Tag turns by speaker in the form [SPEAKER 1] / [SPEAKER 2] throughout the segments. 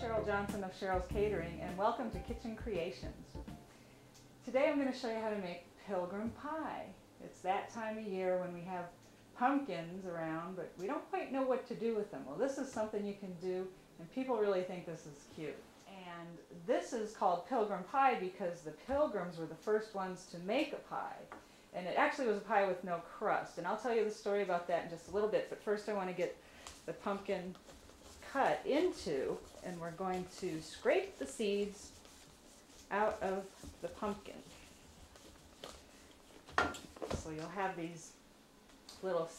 [SPEAKER 1] Cheryl Johnson of Cheryl's Catering, and welcome to Kitchen Creations. Today I'm going to show you how to make Pilgrim Pie. It's that time of year when we have pumpkins around, but we don't quite know what to do with them. Well, this is something you can do, and people really think this is cute. And this is called Pilgrim Pie because the Pilgrims were the first ones to make a pie. And it actually was a pie with no crust. And I'll tell you the story about that in just a little bit, but first I want to get the pumpkin cut into, and we're going to scrape the seeds out of the pumpkin. So you'll have these little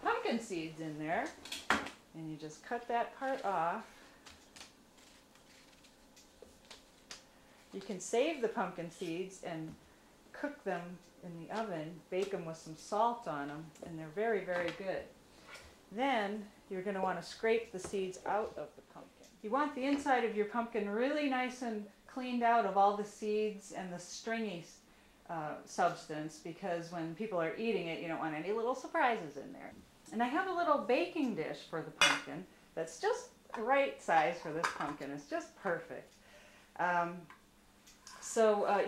[SPEAKER 1] pumpkin seeds in there, and you just cut that part off. You can save the pumpkin seeds and cook them in the oven, bake them with some salt on them, and they're very, very good. Then you're going to want to scrape the seeds out of the pumpkin. You want the inside of your pumpkin really nice and cleaned out of all the seeds and the stringy substance, because when people are eating it, you don't want any little surprises in there. And I have a little baking dish for the pumpkin that's just the right size for this pumpkin. It's just perfect.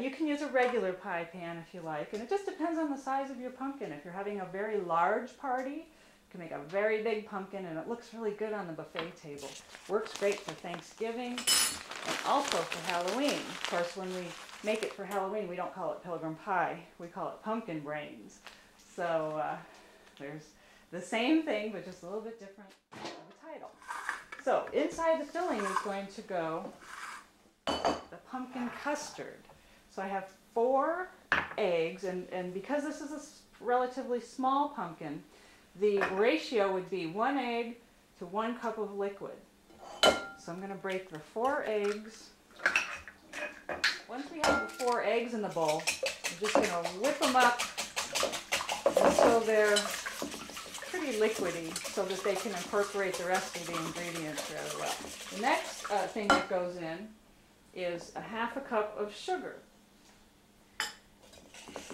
[SPEAKER 1] You can use a regular pie pan if you like, and it just depends on the size of your pumpkin. If you're having a very large party, you can make a very big pumpkin, and it looks really good on the buffet table. Works great for Thanksgiving and also for Halloween. Of course, when we make it for Halloween, we don't call it Pilgrim Pie. We call it pumpkin brains. So there's the same thing, but just a little bit different of the title. So inside the filling is going to go the pumpkin custard. So I have 4 eggs, and because this is a relatively small pumpkin, the ratio would be 1 egg to 1 cup of liquid. So I'm going to break the 4 eggs. Once we have the 4 eggs in the bowl, I'm just going to whip them up until they're pretty liquidy so that they can incorporate the rest of the ingredients really well. The next thing that goes in is a 1/2 cup of sugar,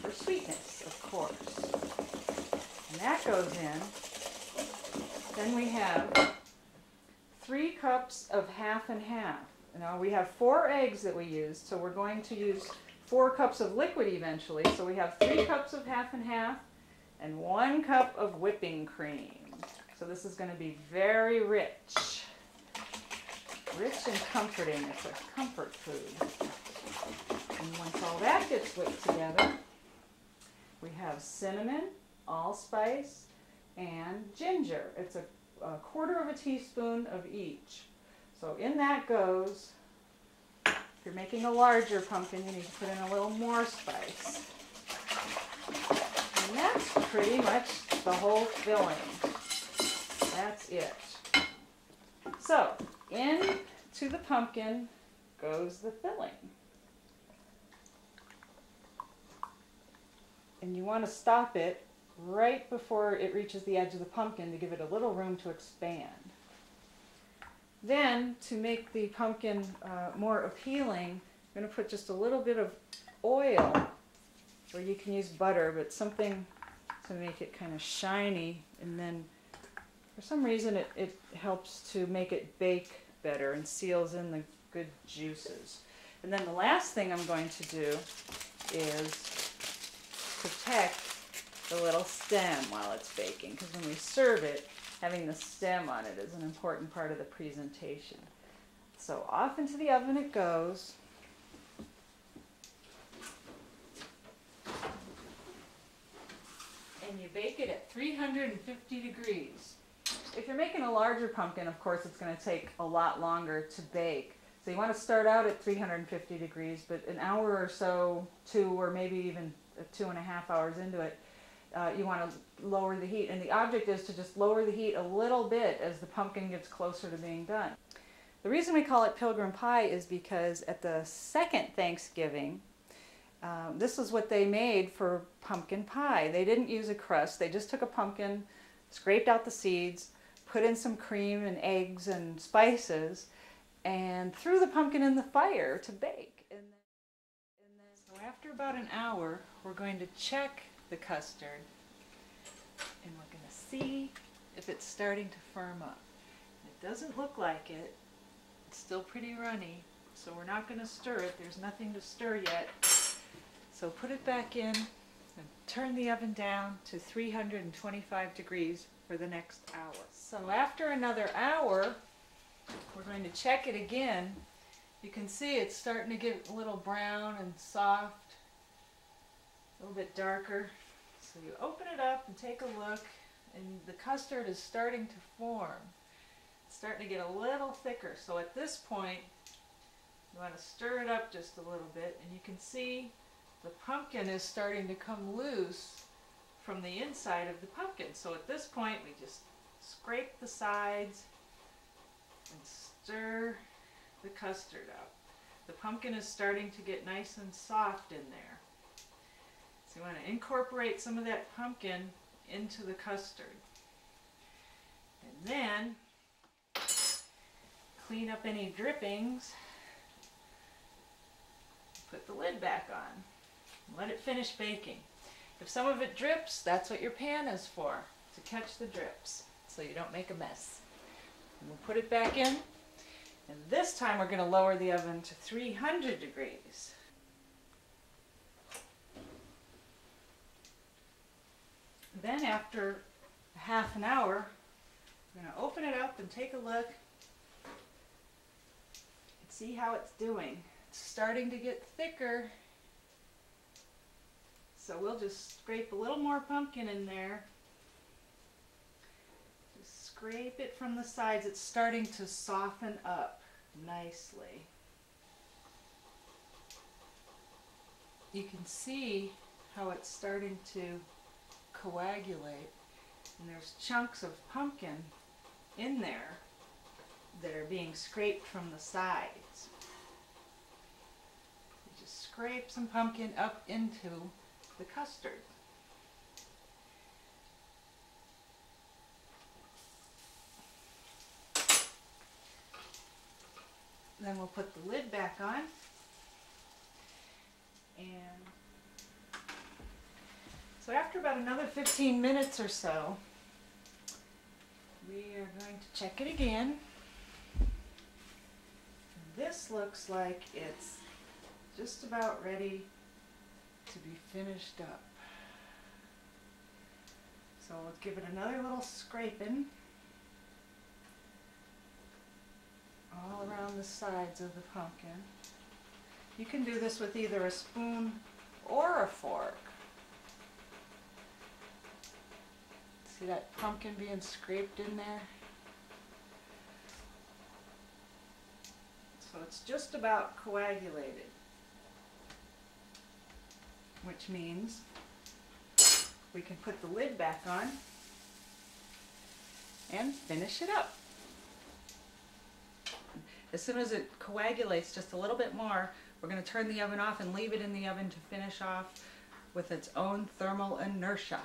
[SPEAKER 1] for sweetness, of course. And that goes in. Then we have 3 cups of 1/2 and 1/2. Now we have 4 eggs that we used, so we're going to use 4 cups of liquid eventually. So we have 3 cups of 1/2 and 1/2 and 1 cup of whipping cream. So this is going to be very rich. Rich and comforting. It's a comfort food. And once all that gets whipped together, we have cinnamon, allspice, and ginger. It's a 1/4 teaspoon of each. So in that goes, if you're making a larger pumpkin, you need to put in a little more spice. And that's pretty much the whole filling. That's it. So into the pumpkin goes the filling. And you want to stop it right before it reaches the edge of the pumpkin to give it a little room to expand. Then, to make the pumpkin more appealing, I'm going to put just a little bit of oil, or you can use butter, but something to make it kind of shiny, and then for some reason it helps to make it bake better and seals in the good juices. And then the last thing I'm going to do is protect the little stem while it's baking, because when we serve it, having the stem on it is an important part of the presentation. So off into the oven it goes. And you bake it at 350 degrees. If you're making a larger pumpkin, of course, it's going to take a lot longer to bake. So you want to start out at 350 degrees, but an hour or so, 2 or maybe even 2.5 hours into it, you want to lower the heat. And the object is to just lower the heat a little bit as the pumpkin gets closer to being done. The reason we call it Pilgrim Pie is because at the second Thanksgiving, this is what they made for pumpkin pie. They didn't use a crust. They just took a pumpkin, scraped out the seeds, put in some cream and eggs and spices, and threw the pumpkin in the fire to bake. And then so after about an hour, we're going to check the custard, and we're going to see if it's starting to firm up. It doesn't look like it, It's still pretty runny, so we're not going to stir it. There's nothing to stir yet. So put it back in and turn the oven down to 325 degrees for the next hour. So after another hour, we're going to check it again. You can see it's starting to get a little brown and soft, a little bit darker. So you open it up and take a look, and the custard is starting to form. It's starting to get a little thicker. So at this point, you want to stir it up just a little bit, and you can see the pumpkin is starting to come loose from the inside of the pumpkin. So at this point, we just scrape the sides and stir the custard up. The pumpkin is starting to get nice and soft in there. So you want to incorporate some of that pumpkin into the custard. And then clean up any drippings. Put the lid back on. Let it finish baking. If some of it drips, that's what your pan is for, to catch the drips, so you don't make a mess. And we'll put it back in, and this time we're going to lower the oven to 300 degrees. Then after half an hour, we're going to open it up and take a look and see how it's doing. It's starting to get thicker. So we'll just scrape a little more pumpkin in there. Just scrape it from the sides. It's starting to soften up nicely. You can see how it's starting to coagulate. And there's chunks of pumpkin in there that are being scraped from the sides. You just scrape some pumpkin up into the custard. Then we'll put the lid back on, and so after about another 15 minutes or so, we are going to check it again. This looks like it's just about ready to be finished up. So let's give it another little scraping all around the sides of the pumpkin. You can do this with either a spoon or a fork. See that pumpkin being scraped in there? So it's just about coagulated, which means we can put the lid back on and finish it up. As soon as it coagulates just a little bit more, we're going to turn the oven off and leave it in the oven to finish off with its own thermal inertia.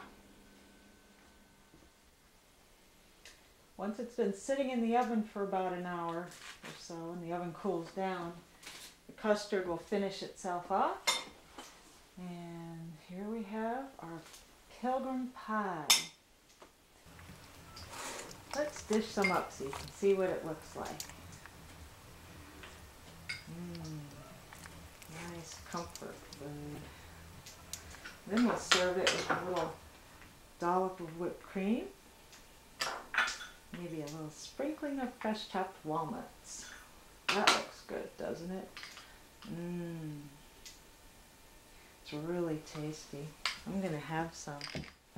[SPEAKER 1] Once it's been sitting in the oven for about an hour or so and the oven cools down, the custard will finish itself off. And here we have our Pilgrim Pie. Let's dish some up so you can see what it looks like. Nice comfort food. Then we'll serve it with a little dollop of whipped cream. Maybe a little sprinkling of fresh chopped walnuts. That looks good, doesn't it? It's really tasty. I'm going to have some.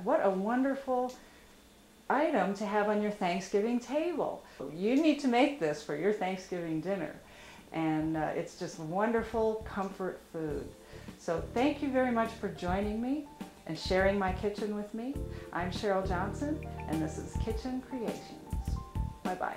[SPEAKER 1] What a wonderful item to have on your Thanksgiving table. You need to make this for your Thanksgiving dinner. And it's just wonderful comfort food. So thank you very much for joining me and sharing my kitchen with me. I'm Cheryl Johnson, and this is Kitchen Creations. Bye-bye.